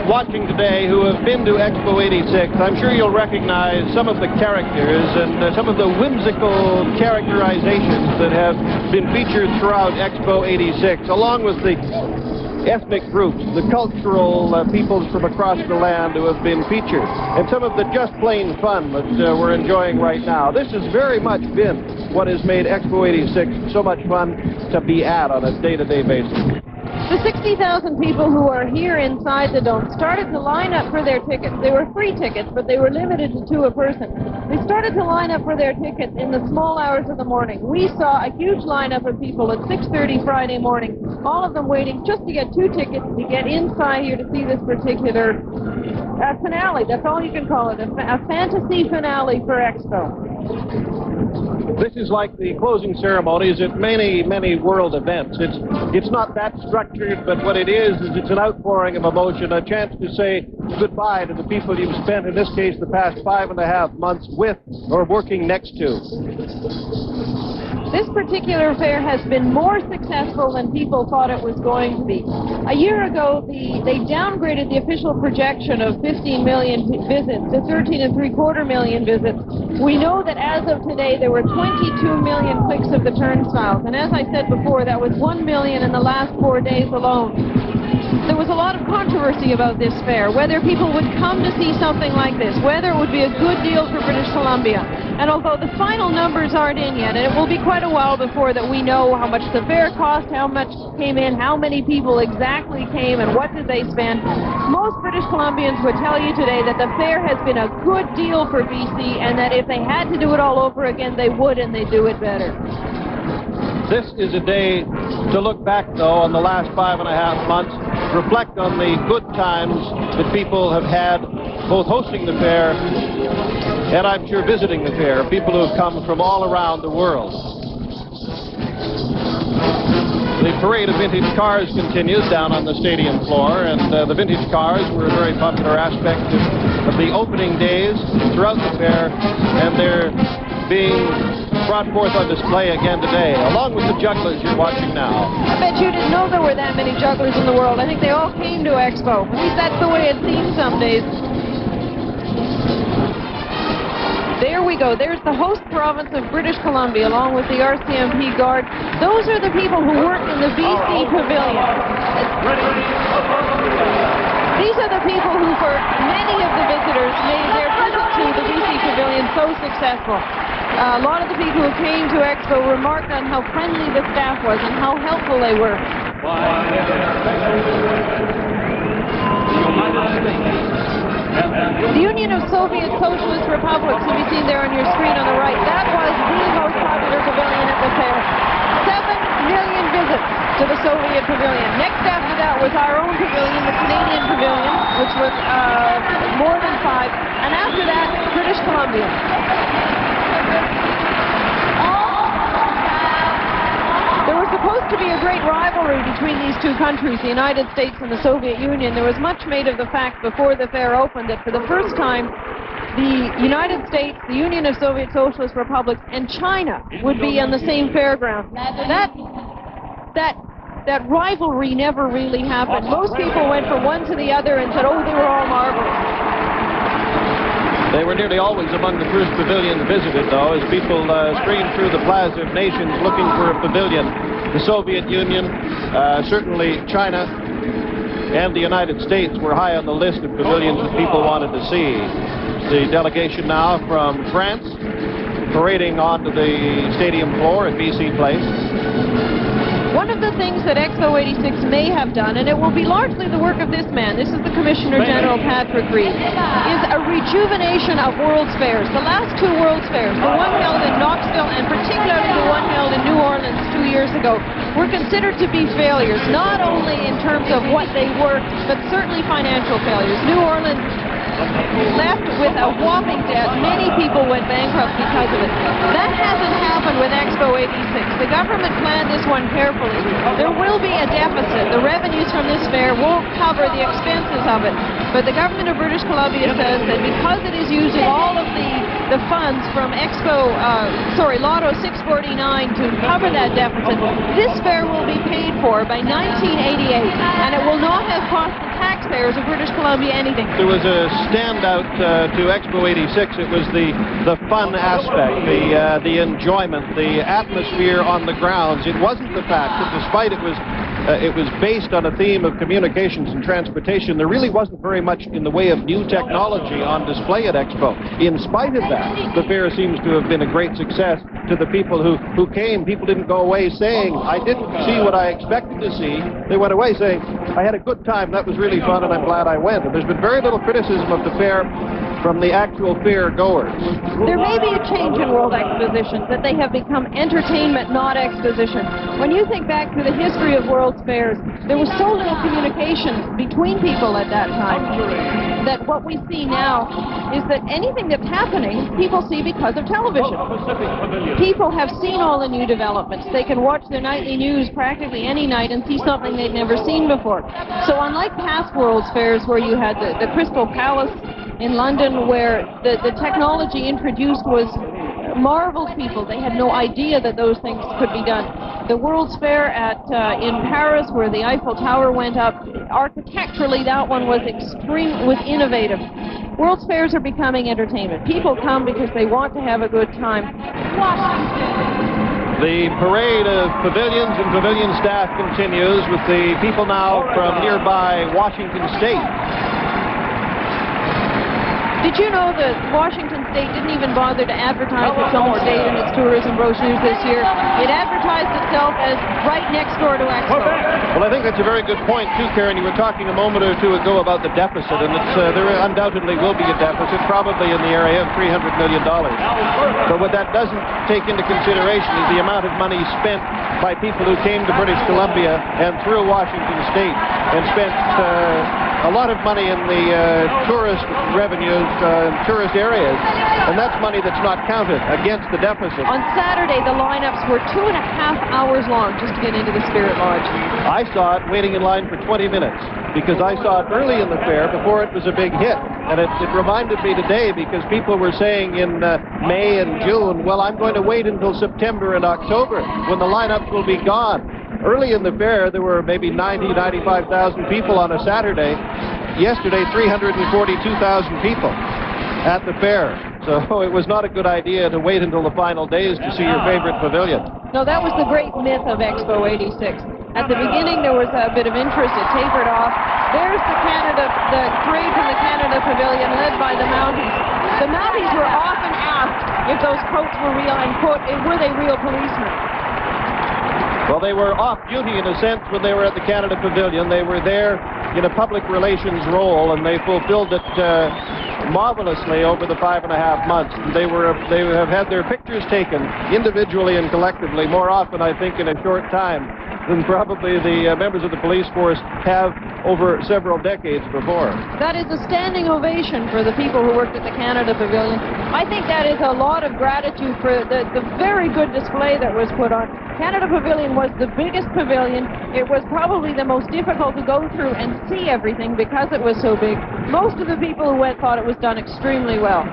Watching today who have been to Expo 86, I'm sure you'll recognize some of the characters and some of the whimsical characterizations that have been featured throughout Expo 86, along with the ethnic groups, the cultural peoples from across the land who have been featured, and some of the just plain fun that we're enjoying right now. This has very much been what has made Expo 86 so much fun to be at on a day-to-day basis. The 60,000 people who are here inside the dome started to line up for their tickets. They were free tickets, but they were limited to 2 a person. They started to line up for their tickets in the small hours of the morning. We saw a huge lineup of people at 6:30 Friday morning, all of them waiting just to get 2 tickets to get inside here to see this particular finale. That's all you can call it, a fantasy finale for Expo. This is like the closing ceremonies at many, many world events. It's not that structured, but what it is it's an outpouring of emotion, a chance to say goodbye to the people you've spent, in this case, the past 5.5 months with or working next to. This particular fair has been more successful than people thought it was going to be. A year ago, they downgraded the official projection of 15 million visits to 13.75 million visits. We know that as of today, there were 22 million clicks of the turnstiles. And as I said before, that was 1 million in the last 4 days alone. There was a lot of controversy about this fair, whether people would come to see something like this, whether it would be a good deal for British Columbia. And although the final numbers aren't in yet, and it will be quite a while before that we know how much the fair cost, how much came in, how many people exactly came, and what did they spend, most British Columbians would tell you today that the fair has been a good deal for BC, and that if they had to do it all over again, they would, and they'd do it better. This is a day to look back, though, on the last 5.5 months, reflect on the good times that people have had, both hosting the fair and I'm sure visiting the fair, people who have come from all around the world. The parade of vintage cars continues down on the stadium floor, and the vintage cars were a very popular aspect of the opening days throughout the fair, and they're being brought forth on display again today, along with the jugglers you're watching now. I bet you didn't know there were that many jugglers in the world. I think they all came to Expo. At least that's the way it seems some days. There we go. There's the host province of British Columbia, along with the RCMP Guard. Those are the people who work in the BC Pavilion. These are the people who, for many of the visitors, made their visit to the BC Pavilion so successful. A lot of the people who came to Expo remarked on how friendly the staff was and how helpful they were. The Union of Soviet Socialist Republics, can be seen there on your screen on the right. That was the most popular pavilion at the fair. 7 million visits to the Soviet Pavilion. Next after that was our own pavilion, the Canadian Pavilion, which was more than 5. And after that, British Columbia. There was supposed to be a great rivalry between these two countries, the United States and the Soviet Union. There was much made of the fact before the fair opened that for the first time, the United States, the Union of Soviet Socialist Republics, and China would be on the same fairground. That rivalry never really happened. Most people went from one to the other and said, oh, they were all marvelous. They were nearly always among the first pavilions visited, though, as people streamed through the Plaza of Nations looking for a pavilion. The Soviet Union, certainly China, and the United States were high on the list of pavilions that people wanted to see. The delegation now from France, parading onto the stadium floor at BC Place. One of the things that Expo 86 may have done, and it will be largely the work of this man, this is the Commissioner General Patrick Reid, is a rejuvenation of World's Fairs. The last 2 World's Fairs, the one held in Knoxville and particularly the one held in New Orleans 2 years ago, were considered to be failures, not only in terms of what they worked, but certainly financial failures. New Orleans left with a whopping debt. Many people went bankrupt because of it. That hasn't happened with Expo 86. The government planned this one carefully. There will be a deficit. The revenues from this fair won't cover the expenses of it. But the government of British Columbia says that because it is using all of the funds from Lotto 649 to cover that deficit, this fair will be paid for by 1988, and it will not have cost the taxpayers of British Columbia anything. There was a standout to Expo 86. It was the fun aspect, the enjoyment, the atmosphere on the grounds. It wasn't the fact that despite it was based on a theme of communications and transportation, there really wasn't very much in the way of new technology on display at Expo. In spite of that, the fair seems to have been a great success to the people who came. People didn't go away saying, I didn't see what I expected to see. They went away saying, I had a good time, that was really fun, and I'm glad I went. And there's been very little criticism of the fair from the actual fair goers. There may be a change in World Expositions, that they have become entertainment, not exposition. When you think back to the history of World's Fairs, there was so little communication between people at that time that what we see now is that anything that's happening, people see because of television. People have seen all the new developments. They can watch their nightly news practically any night and see something they've never seen before. So unlike past World's Fairs where you had the Crystal Palace in London, where the technology introduced was marveled people. They had no idea that those things could be done. The World's Fair in Paris, where the Eiffel Tower went up, architecturally that one was innovative. World's Fairs are becoming entertainment. People come because they want to have a good time. The parade of pavilions and pavilion staff continues with the people now from nearby Washington State. Did you know that Washington State didn't even bother to advertise its own state in its tourism brochures this year? It advertised itself as right next door to Expo. Well, I think that's a very good point, too, Karen. You were talking a moment or two ago about the deficit, and there undoubtedly will be a deficit, probably in the area of $300 million. But what that doesn't take into consideration is the amount of money spent by people who came to British Columbia and through Washington State and spent a lot of money in the tourist revenues, tourist areas, and that's money that's not counted against the deficit. On Saturday, the lineups were 2.5 hours long just to get into the Spirit Lodge. I saw it waiting in line for 20 minutes because I saw it early in the fair before it was a big hit, and it reminded me today because people were saying in May and June, well, I'm going to wait until September and October when the lineup will be gone. Early in the fair, there were maybe 90,000, 95,000 people on a Saturday. Yesterday, 342,000 people at the fair. So it was not a good idea to wait until the final days to see your favorite pavilion. No, that was the great myth of Expo 86. At the beginning, there was a bit of interest. It tapered off. There's the parade from the Canada Pavilion led by the Mounties. The Mounties were often asked if those coats were real and, quote, were they real policemen? Well, they were off-duty in a sense when they were at the Canada Pavilion. They were there in a public relations role, and they fulfilled it marvelously over the 5.5 months. They have had their pictures taken individually and collectively more often, I think, in a short time than probably the members of the police force have over several decades before. That is a standing ovation for the people who worked at the Canada Pavilion. I think that is a lot of gratitude for the very good display that was put on. Canada Pavilion was the biggest pavilion. It was probably the most difficult to go through and see everything because it was so big. Most of the people who went thought it was done extremely well.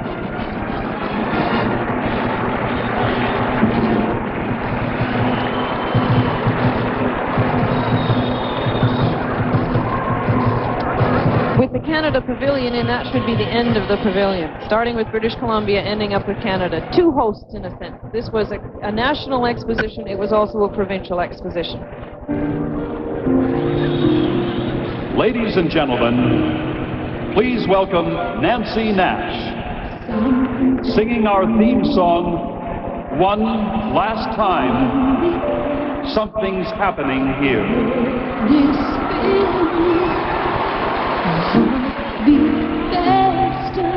With the Canada Pavilion in, that should be the end of the pavilion. Starting with British Columbia, ending up with Canada. Two hosts, in a sense. This was a national exposition. It was also a provincial exposition. Ladies and gentlemen, please welcome Nancy Nash, singing our theme song, One Last Time, Something's Happening Here. Be faster.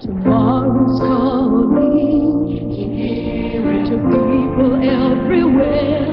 Tomorrow's calling. Hear it to people everywhere.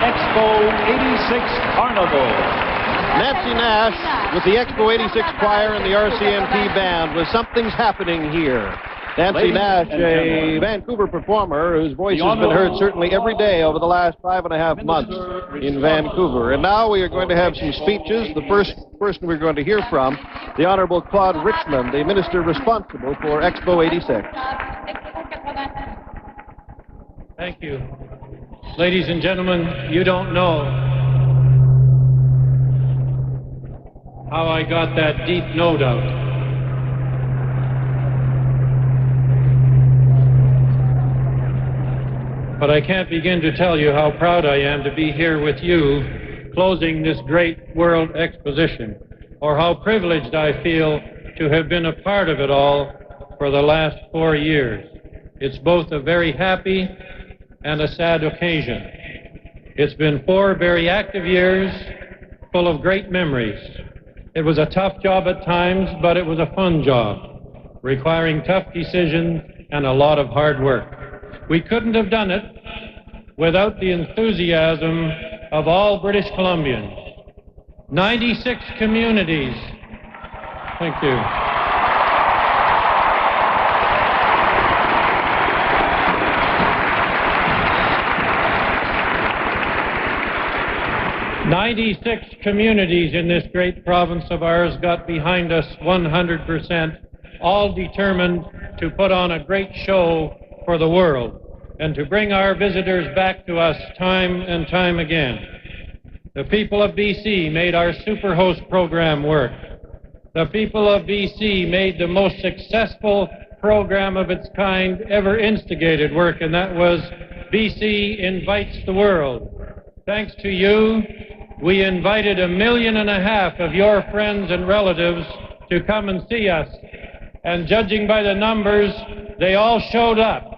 Expo 86 Carnival. Nancy Nash with the Expo 86 choir and the RCMP band with Something's Happening Here. Nancy Ladies Nash, and a gentlemen, Vancouver performer whose voice has been heard certainly every day over the last 5.5 months in Vancouver. And now we are going to have some speeches. The first person we're going to hear from, the Honorable Claude Richmond, the minister responsible for Expo 86. Thank you. Ladies and gentlemen, you don't know how I got that deep note out. But I can't begin to tell you how proud I am to be here with you closing this great world exposition, or how privileged I feel to have been a part of it all for the last 4 years. It's both a very happy and a sad occasion. It's been 4 very active years full of great memories. It was a tough job at times, but it was a fun job, requiring tough decisions and a lot of hard work. We couldn't have done it without the enthusiasm of all British Columbians. 96 communities. Thank you. "96 communities in this great province of ours got behind us 100%, all determined to put on a great show for the world and to bring our visitors back to us time and time again. The people of BC made our Superhost program work. The people of BC made the most successful program of its kind ever instigated work, and that was BC Invites the World. Thanks to you, we invited 1.5 million of your friends and relatives to come and see us, and judging by the numbers, they all showed up.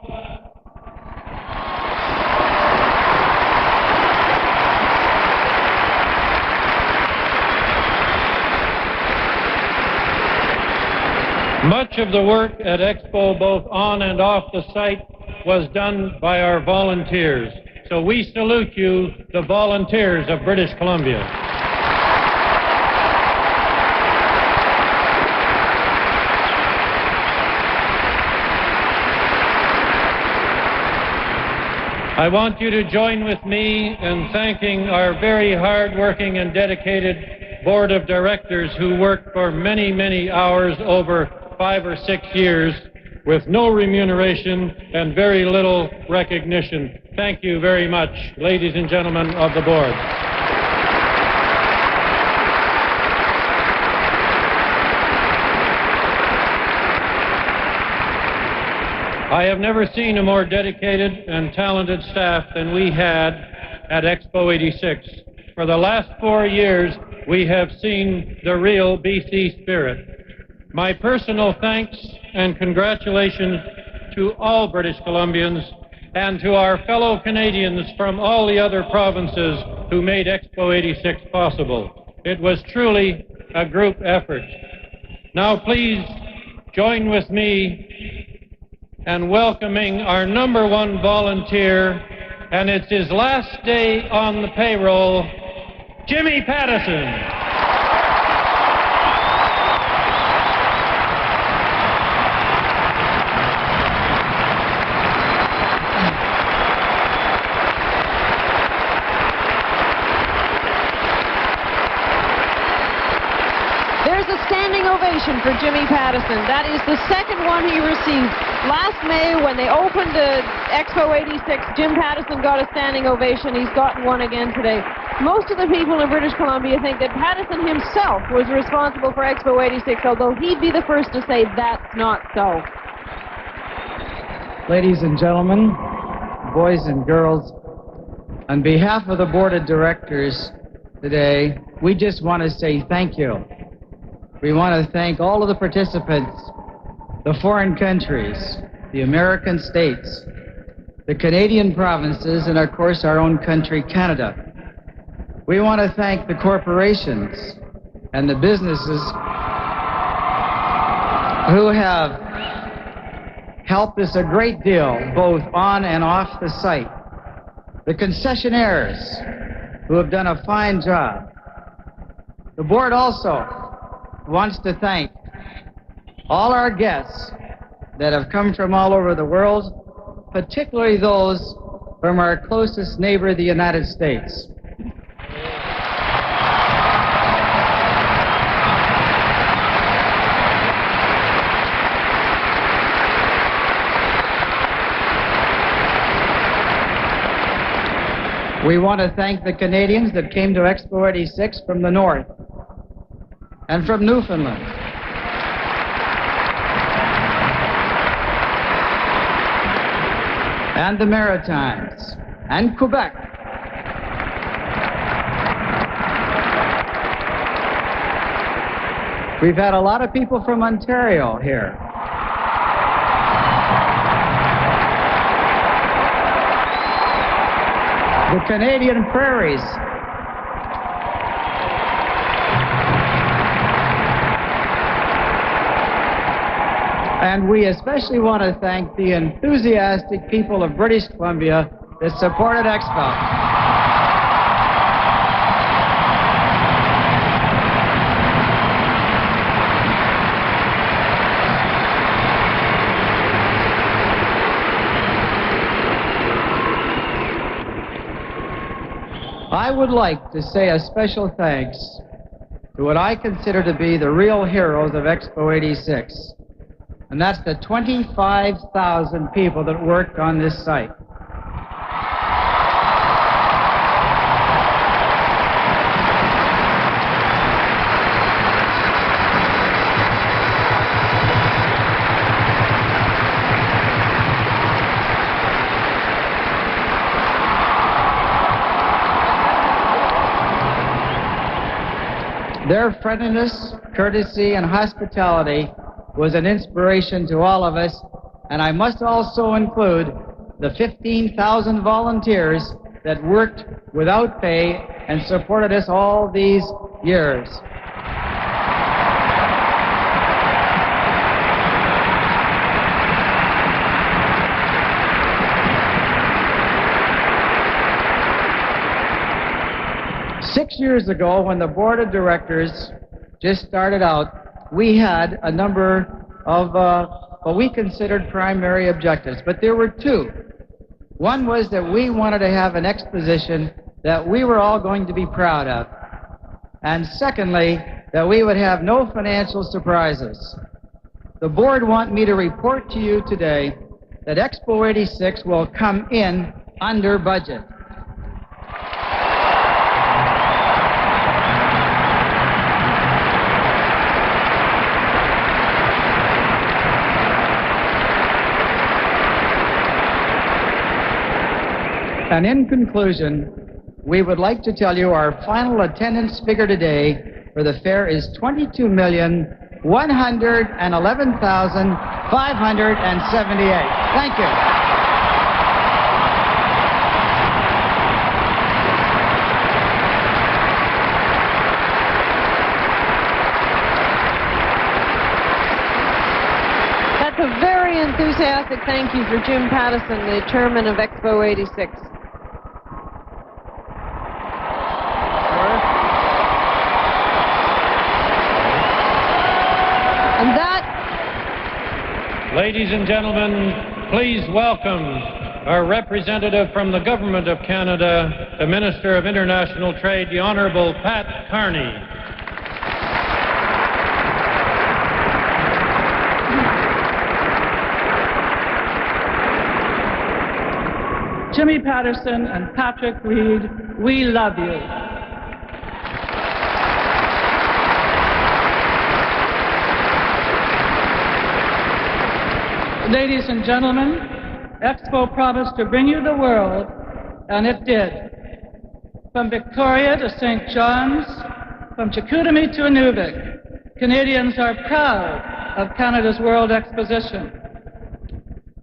Much of the work at Expo, both on and off the site, was done by our volunteers. So we salute you, the volunteers of British Columbia. I want you to join with me in thanking our very hard-working and dedicated board of directors who worked for many, many hours over 5 or 6 years with no remuneration and very little recognition. Thank you very much, ladies and gentlemen of the board. I have never seen a more dedicated and talented staff than we had at Expo 86. For the last 4 years, we have seen the real BC spirit. My personal thanks and congratulations to all British Columbians and to our fellow Canadians from all the other provinces who made Expo 86 possible. It was truly a group effort. Now please join with me in welcoming our #1 volunteer, and it's his last day on the payroll, Jimmy Pattison. For Jimmy Pattison. That is the second one he received. Last May, when they opened the Expo 86, Jim Pattison got a standing ovation. He's gotten one again today. Most of the people in British Columbia think that Pattison himself was responsible for Expo 86, although he'd be the first to say that's not so. Ladies and gentlemen, boys and girls, on behalf of the board of directors today, we just want to say thank you. We want to thank all of the participants, the foreign countries, the American states, the Canadian provinces, and of course our own country, Canada. We want to thank the corporations and the businesses who have helped us a great deal, both on and off the site. the concessionaires who have done a fine job. The board also wants to thank all our guests that have come from all over the world, particularly those from our closest neighbor, the United States. We want to thank the Canadians that came to Expo 86 from the north and from Newfoundland. And the Maritimes and Quebec. We've had a lot of people from Ontario here. The Canadian prairies. And we especially want to thank the enthusiastic people of British Columbia that supported Expo. I would like to say a special thanks to what I consider to be the real heroes of Expo 86. And that's the 25,000 people that worked on this site. Their friendliness, courtesy, and hospitality was an inspiration to all of us, and I must also include the 15,000 volunteers that worked without pay and supported us all these years. Six years ago, when the board of directors just started out, we had a number of what we considered primary objectives, but there were two. One was that we wanted to have an exposition that we were all going to be proud of. And secondly, that we would have no financial surprises. The board want me to report to you today that Expo 86 will come in under budget. And in conclusion, we would like to tell you our final attendance figure today for the fair is 22,111,578. Thank you. That's a very enthusiastic thank you for Jim Pattison, the chairman of Expo 86. Ladies and gentlemen, please welcome our representative from the Government of Canada, the Minister of International Trade, the Honourable Pat Carney. Jimmy Pattison and Patrick Reid, we love you. Ladies and gentlemen, Expo promised to bring you the world, and it did. From Victoria to St. John's, from Chicoutimi to Inuvik, Canadians are proud of Canada's World Exposition.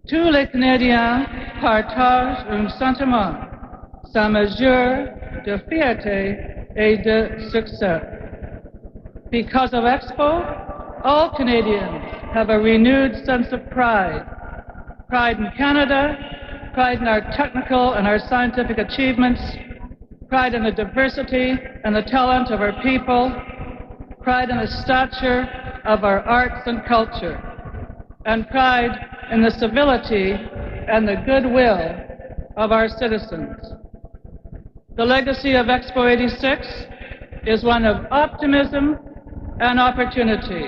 Tous les Canadiens partagent un sentiment sans mesure de fierté et de succès. Because of Expo, all Canadians have a renewed sense of pride. Pride in Canada, pride in our technical and our scientific achievements, pride in the diversity and the talent of our people, pride in the stature of our arts and culture, and pride in the civility and the goodwill of our citizens. The legacy of Expo 86 is one of optimism and opportunity.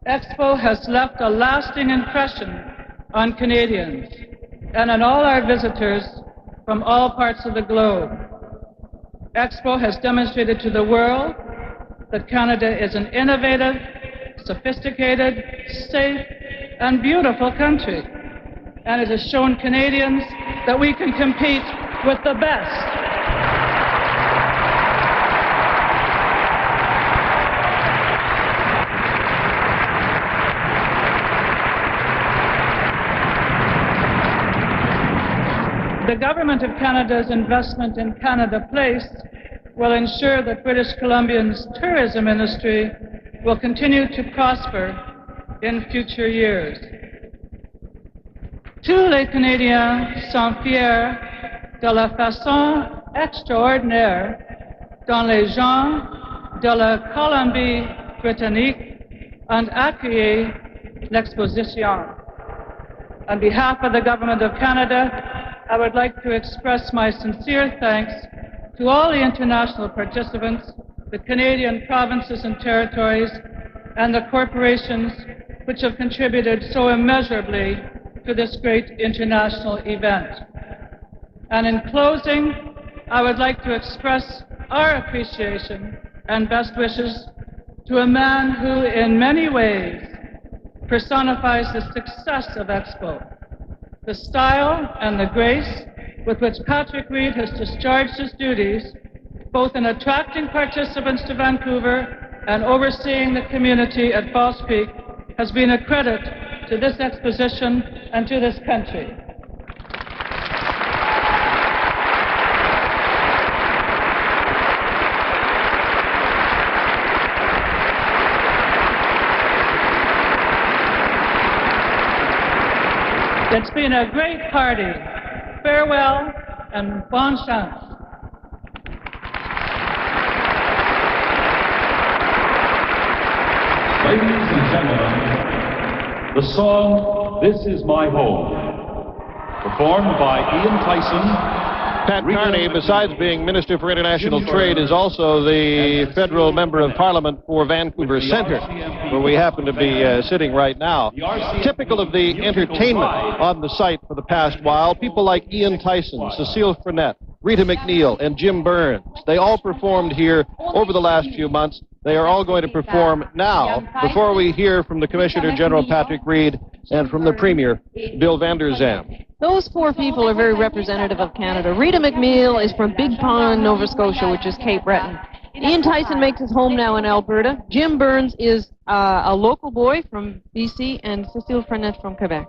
Expo has left a lasting impression on Canadians and on all our visitors from all parts of the globe. Expo has demonstrated to the world that Canada is an innovative, sophisticated, safe, and beautiful country. And it has shown Canadians that we can compete with the best. The Government of Canada's investment in Canada Place will ensure that British Columbia's tourism industry will continue to prosper in future years. Tous les Canadiens sont fiers de la façon extraordinaire dont les gens de la Colombie-Britannique ont accueilli l'exposition. On behalf of the Government of Canada, I would like to express my sincere thanks to all the international participants, the Canadian provinces and territories, and the corporations which have contributed so immeasurably to this great international event. And in closing, I would like to express our appreciation and best wishes to a man who in many ways personifies the success of Expo. The style and the grace with which Patrick Reid has discharged his duties, both in attracting participants to Vancouver and overseeing the community at False Creek, has been a credit to this exposition and to this country. It's been a great party. Farewell and bonne chance. Ladies and gentlemen, the song This Is My Home, performed by Ian Tyson. Pat Carney, besides being Minister for International Trade, is also the federal member of Parliament for Vancouver Centre, where we happen to be sitting right now. Typical of the entertainment on the site for the past while, people like Ian Tyson, Cecile Frenette, Rita McNeil, and Jim Burns. They all performed here over the last few months. They are all going to perform now, before we hear from the Commissioner General Patrick Reid and from the Premier, Bill Vanderzalm. Those four people are very representative of Canada. Rita McNeil is from Big Pond, Nova Scotia, which is Cape Breton. Ian Tyson makes his home now in Alberta. Jim Burns is a local boy from BC, and Cecile Frenette from Quebec.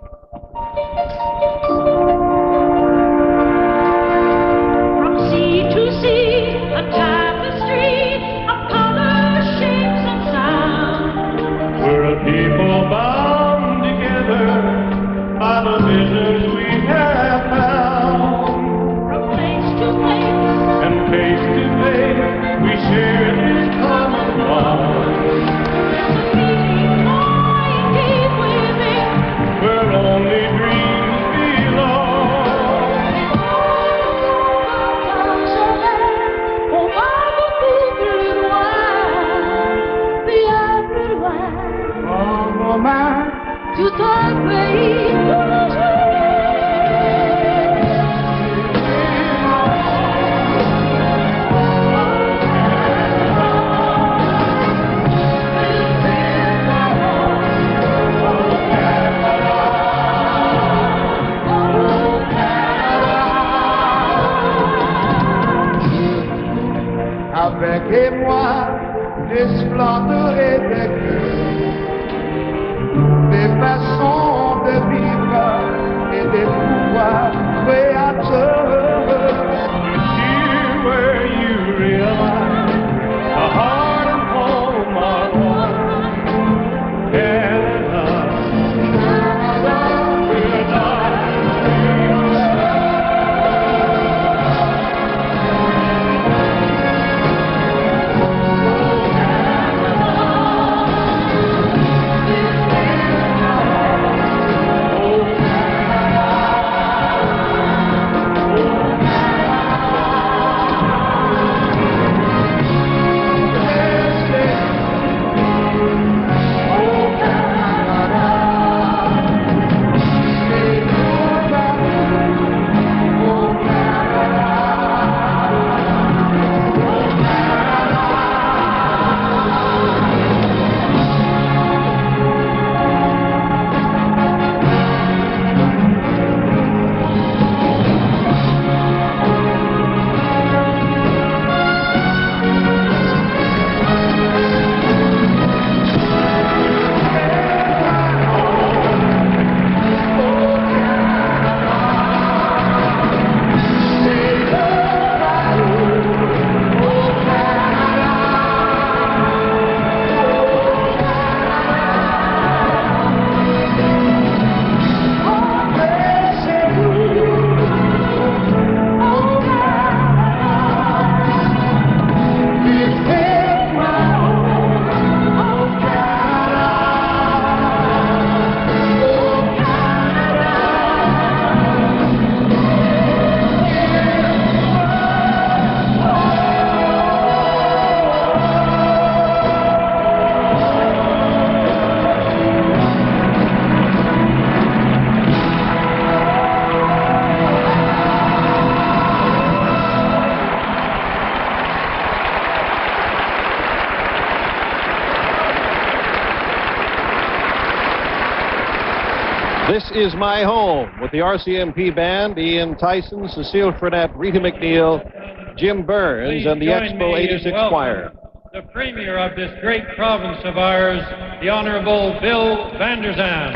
From sea to sea, a tapestry of colors, shapes, and sound. We're a people bound together by the visions we have found. From place to place, And face to face, we share this common bond. there's a feeling lying deep within. Where only dreams belong. Comes ahead, on va beaucoup plus loin. Bien plus loin. En nos mains, Tout un pays. Avec moi, des splendeurs et des cœurs, des façons de vivre et des pouvoirs créateurs. here where you realize the heart and home are one. Canada, we're not Is My Home, with the RCMP Band, Ian Tyson, Cecile Frenette, Rita McNeil, Jim Burns, and the Join Expo me in 86 welcoming Choir. the Premier of this great province of ours, the Honorable Bill Vanderzalm.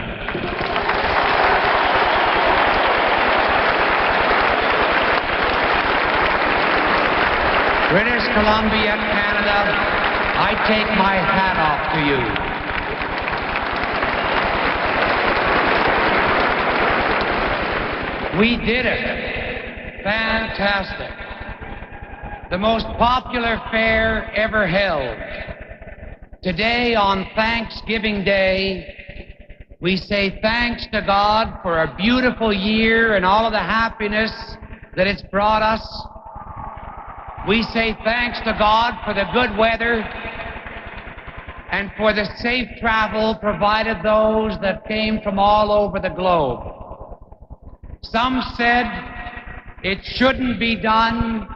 British Columbia, Canada, I take my hat off to you. We did it. Fantastic. The most popular fair ever held. Today, on Thanksgiving Day, we say thanks to God for a beautiful year and all of the happiness that it's brought us. We say thanks to God for the good weather and for the safe travel provided those that came from all over the globe. Some said it shouldn't be done,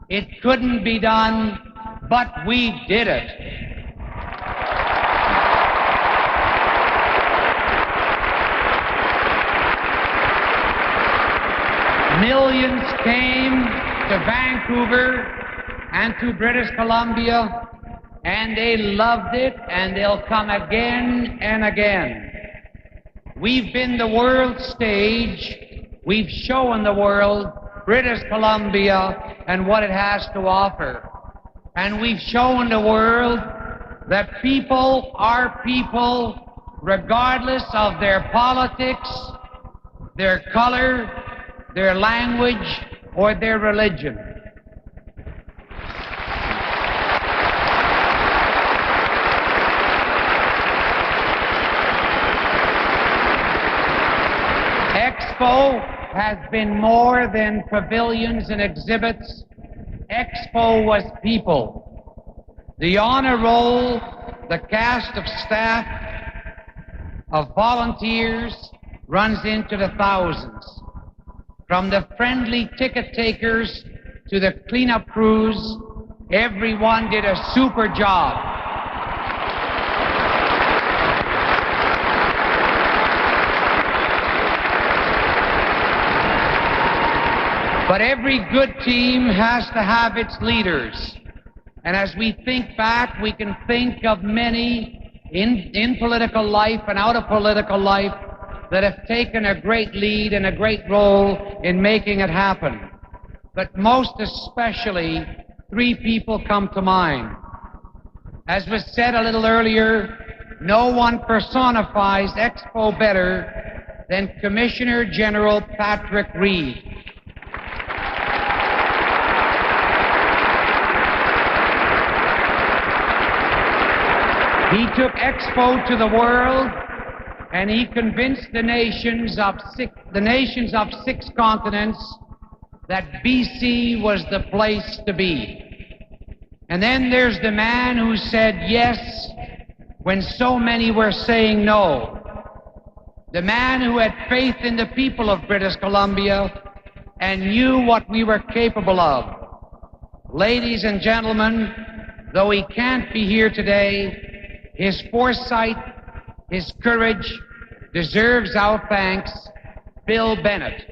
it couldn't be done, but we did it. Millions came to Vancouver and to British Columbia, and they loved it, and they'll come again and again. We've been the world stage. We've shown the world British Columbia and what it has to offer. And we've shown the world that people are people regardless of their politics, their color, their language, or their religion. Expo has been more than pavilions and exhibits. Expo was people. The honor roll, the cast of staff, of volunteers, runs into the thousands. From the friendly ticket takers to the cleanup crews, everyone did a super job. But every good team has to have its leaders. And as we think back, we can think of many in political life and out of political life that have taken a great lead and a great role in making it happen. But most especially, three people come to mind. As was said a little earlier, no one personifies Expo better than Commissioner General Patrick Reid. He took Expo to the world, and he convinced the nations of six continents that BC was the place to be. And then there's the man who said yes when so many were saying no. The man who had faith in the people of British Columbia and knew what we were capable of. Ladies and gentlemen, though he can't be here today, his foresight, his courage deserves our thanks, Bill Bennett.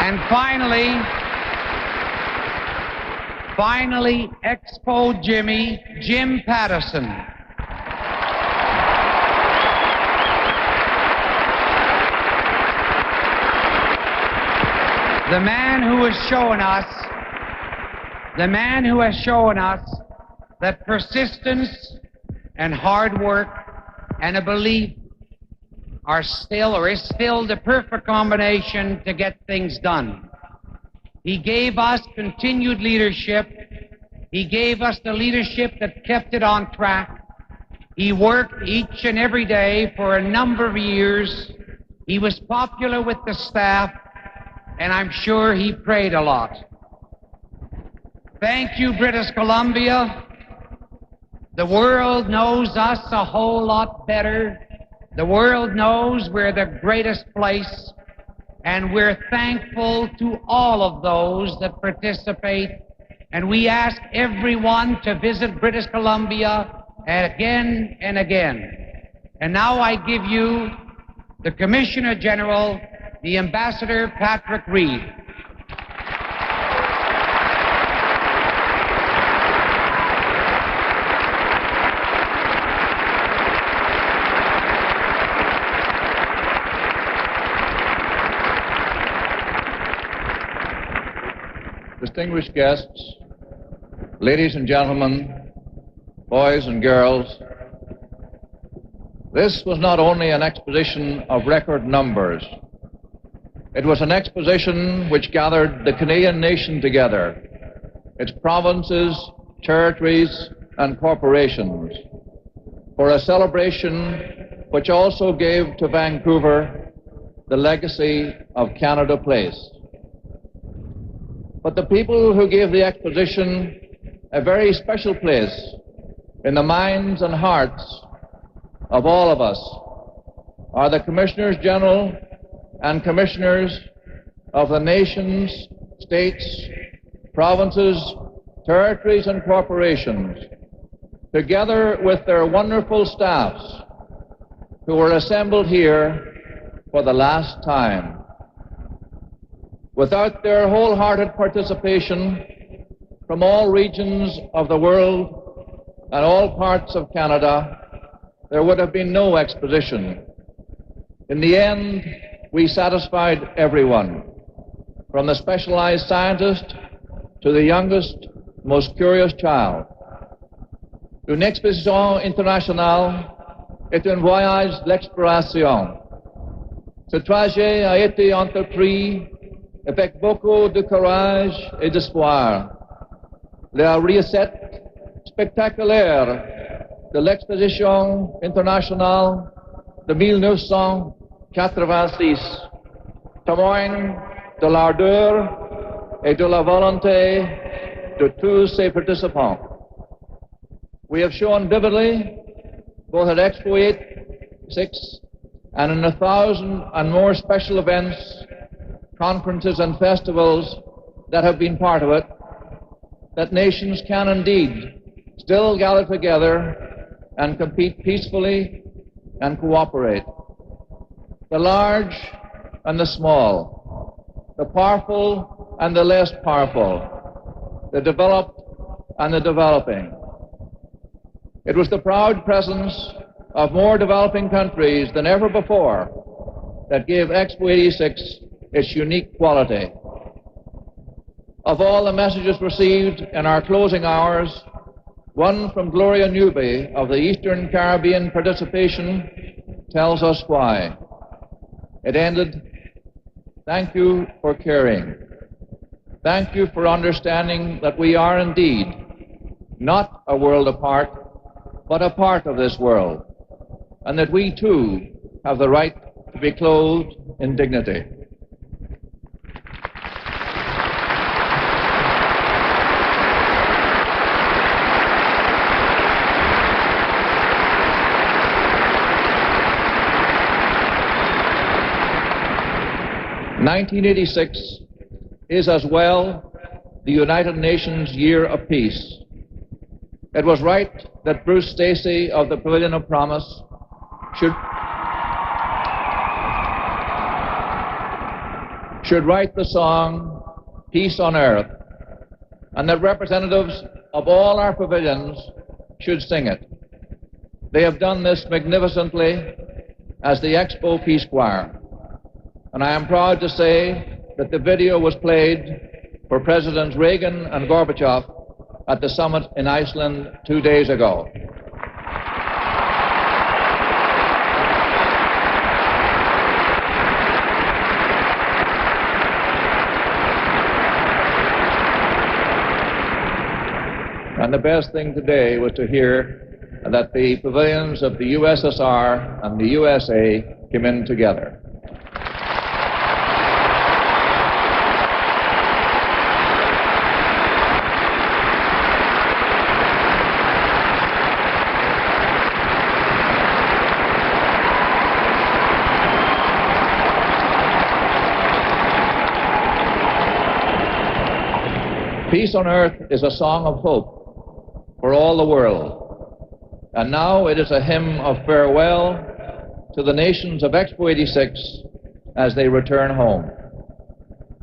And finally, Expo Jimmy, Jim Pattison. The man who has shown us that persistence and hard work and a belief are still or is still the perfect combination to get things done. He gave us continued leadership. He gave us the leadership that kept it on track. He worked each and every day for a number of years. He was popular with the staff, and I'm sure he prayed a lot. Thank you, British Columbia. The world knows us a whole lot better The world knows we're the greatest place, and we're thankful to all of those that participate, and we ask everyone to visit British Columbia again and again. And now I give you the Commissioner General, the Ambassador Patrick Reid. Distinguished guests, ladies and gentlemen, boys and girls, this was not only an exposition of record numbers, it was an exposition which gathered the Canadian nation together, its provinces, territories, and corporations, for a celebration which also gave to Vancouver the legacy of Canada Place. But the people who gave the exposition a very special place in the minds and hearts of all of us are the Commissioners General and Commissioners of the nations, states, provinces, territories, and corporations, together with their wonderful staffs who were assembled here for the last time. Without their wholehearted participation from all regions of the world and all parts of Canada, there would have been no exposition. In the end, we satisfied everyone, from the specialized scientist to the youngest, most curious child. Une exposition internationale est un voyage d'exploration. Ce trajet a été entrepris avec beaucoup de courage et d'espoir. La recette spectaculaire de l'exposition internationale de 1986 témoigne de l'ardeur et de la volonté de tous ses participants. We have shown vividly, both at Expo 86 and in 1,000 and more special events, conferences and festivals that have been part of it, that nations can indeed still gather together and compete peacefully and cooperate. The large and the small, the powerful and the less powerful, the developed and the developing. It was the proud presence of more developing countries than ever before that gave Expo 86 its unique quality. Of all the messages received in our closing hours, one from Gloria Newby of the Eastern Caribbean participation tells us why. It ended, "Thank you for caring. Thank you for understanding that we are indeed not a world apart, but a part of this world, and that we too have the right to be clothed in dignity." "1986 is as well the United Nations Year of Peace. It was right that Bruce Stacey of the Pavilion of Promise should write the song Peace on Earth, and that representatives of all our pavilions should sing it. They have done this magnificently as the Expo Peace Choir, and I am proud to say that the video was played for Presidents Reagan and Gorbachev at the summit in Iceland 2 days ago. And the best thing today was to hear that the pavilions of the USSR and the USA came in together. Peace on Earth is a song of hope for all the world. And now it is a hymn of farewell to the nations of Expo 86 as they return home.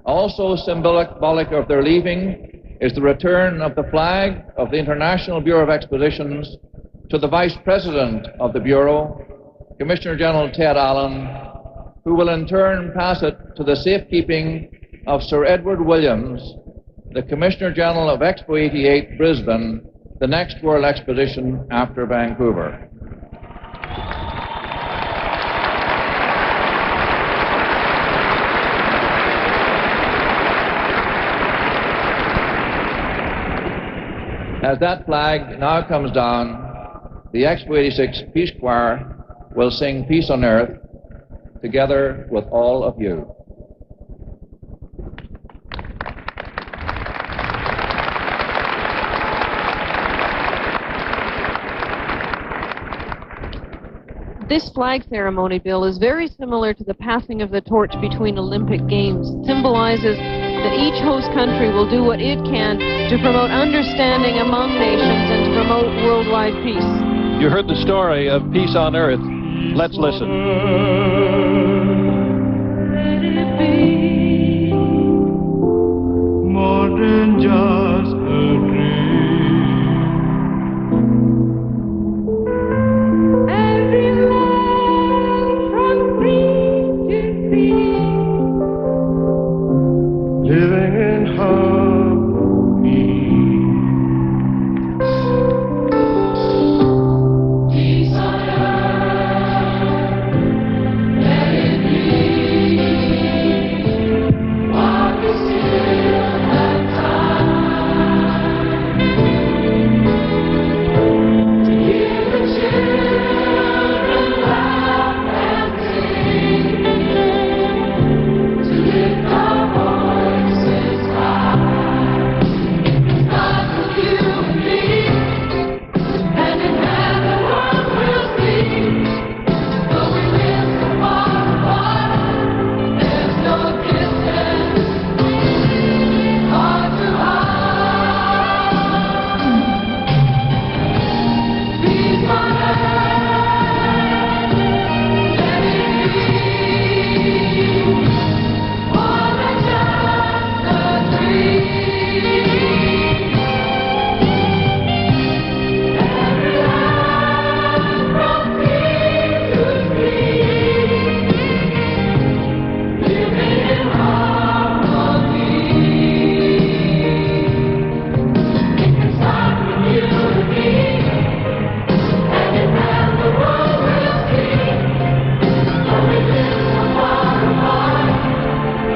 Also symbolic of their leaving is the return of the flag of the International Bureau of Expositions to the Vice President of the Bureau, Commissioner General Ted Allen, who will in turn pass it to the safekeeping of Sir Edward Williams, the Commissioner General of Expo 88 Brisbane, the next World Exposition after Vancouver. As that flag now comes down, the Expo 86 Peace Choir will sing Peace on Earth together with all of you. This flag ceremony, Bill, is very similar to the passing of the torch between Olympic Games. It symbolizes that each host country will do what it can to promote understanding among nations and to promote worldwide peace. You heard the story of Peace on Earth. Let's listen. Let it be more than just a dream. Every land from sea to sea, living in harmony. Peace on earth, let it be. While we still have time to hear the children laugh and sing, to lift our voices high. God with you and me, hand in hand the world will see. Though we live so far apart, there's no distance, heart to heart. Peace on earth, let it be more than just a dream. Every land from sea to sea, living in harmony. It can start with you and me, hand in hand the world will see. Though we live so far apart,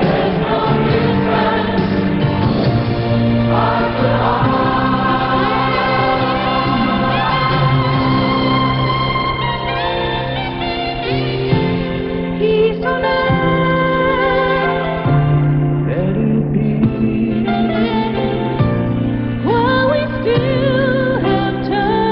there's no distance, heart to heart. Peace on earth, let it be. While we still have time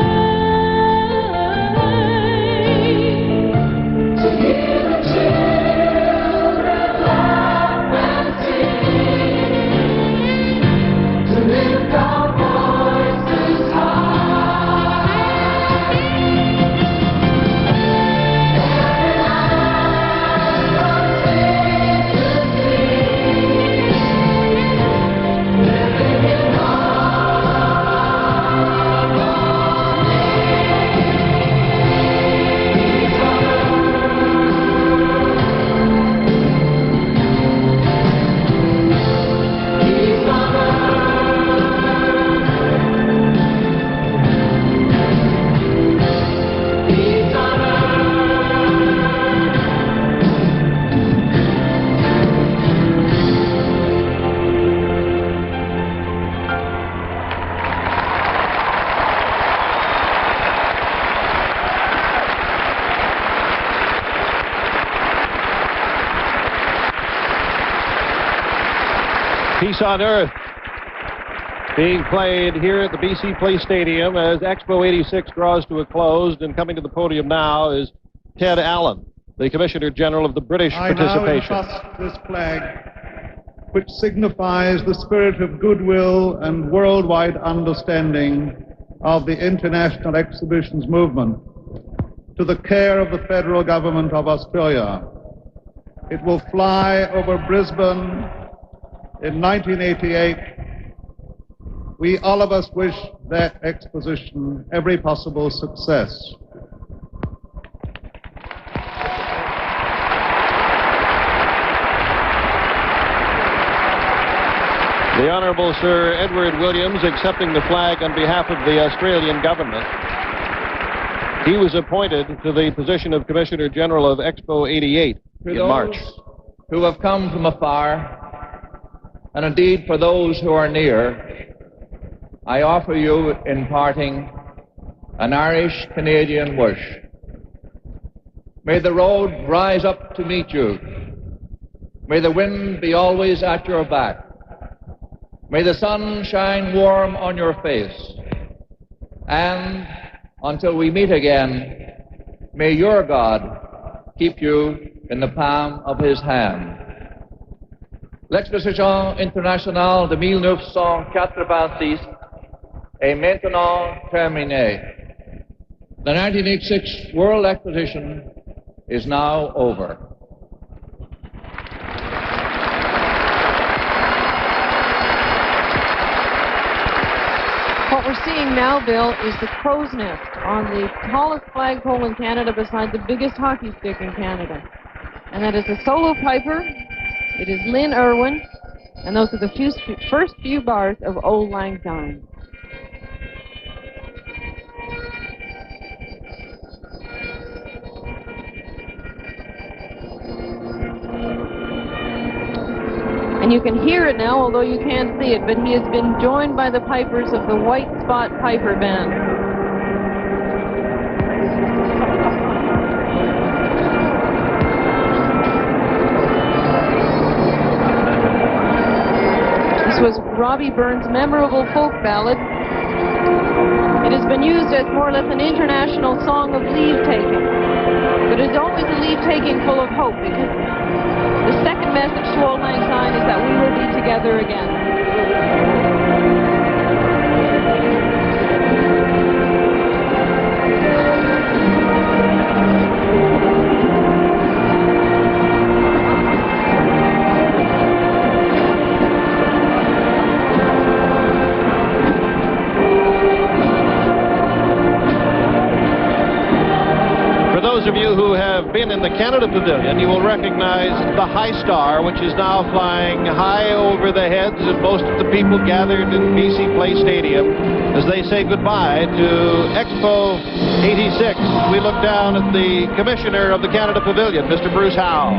to hear the children laugh and sing, to lift our voices high. Every land from sea to sea, living in peace on earth, peace on Peace on Earth, being played here at the BC Place Stadium as Expo 86 draws to a close. And coming to the podium now is Ted Allen, the Commissioner General of the British I now participation. entrust this flag, which signifies the spirit of goodwill and worldwide understanding of the international exhibitions movement, to the care of the federal government of Australia. It will fly over Brisbane in 1988. We all of us wish that exposition every possible success. The Honourable Sir Edward Williams accepting the flag on behalf of the Australian government. He was appointed to the position of Commissioner General of Expo 88 in March. Who have come from afar, and indeed for those who are near, I offer you in parting an Irish-Canadian wish. May the road rise up to meet you. May the wind be always at your back. May the sun shine warm on your face. And until we meet again, may your God keep you in the palm of his hand. L'exposition internationale de 1986 est maintenant terminée. The 1986 World Exposition is now over. What we're seeing now, Bill, is the crow's nest on the tallest flagpole in Canada beside the biggest hockey stick in Canada. And that is a solo piper. It is Lynn Irwin. And those are the first few bars of Old Lang Syne. And you can hear it now, although you can't see it, but he has been joined by the pipers of the White Spot Piper Band. This was Robbie Burns' memorable folk ballad. It has been used as more or less an international song of leave-taking, but it's always a leave-taking full of hope, because the second message to Old Lang Syne is that we will be together again. Those of you who have been in the Canada Pavilion, you will recognize the High Star, which is now flying high over the heads of most of the people gathered in BC Place Stadium as they say goodbye to Expo 86. We look down at the Commissioner of the Canada Pavilion, Mr. Bruce Howe.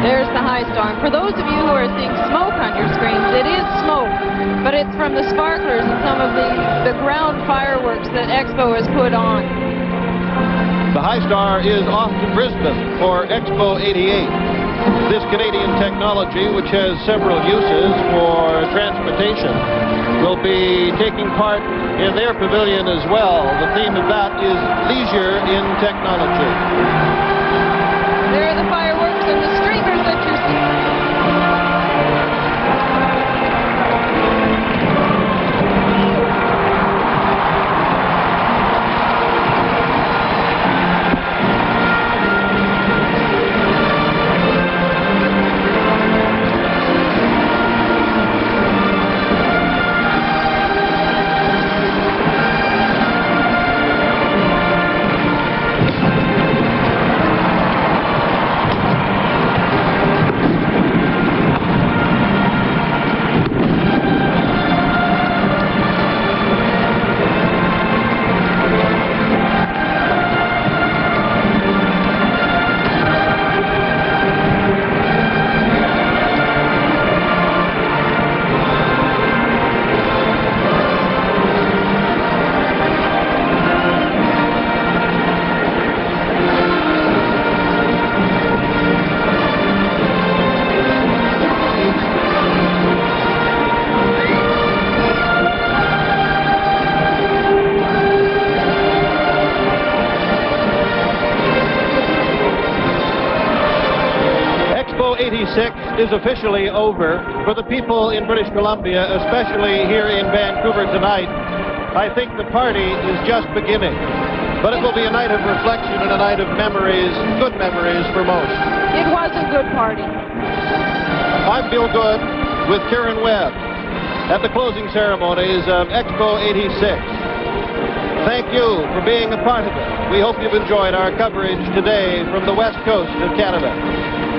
There's the High Star. And for those of you who are seeing smoke on your screens, it is smoke, but it's from the sparklers and some of the ground fireworks that Expo has put on. The High Star is off to Brisbane for Expo 88. This Canadian technology, which has several uses for transportation, will be taking part in their pavilion as well. The theme of that is leisure in technology. There are the fireworks and the streamers that you see. is officially over. For the people in British Columbia, especially here in Vancouver tonight, I think the party is just beginning. But it will be a night of reflection and a night of memories, good memories for most. It was a good party. I'm Bill Good with Karen Webb at the closing ceremonies of Expo 86. Thank you for being a part of it. We hope you've enjoyed our coverage today from the west coast of Canada.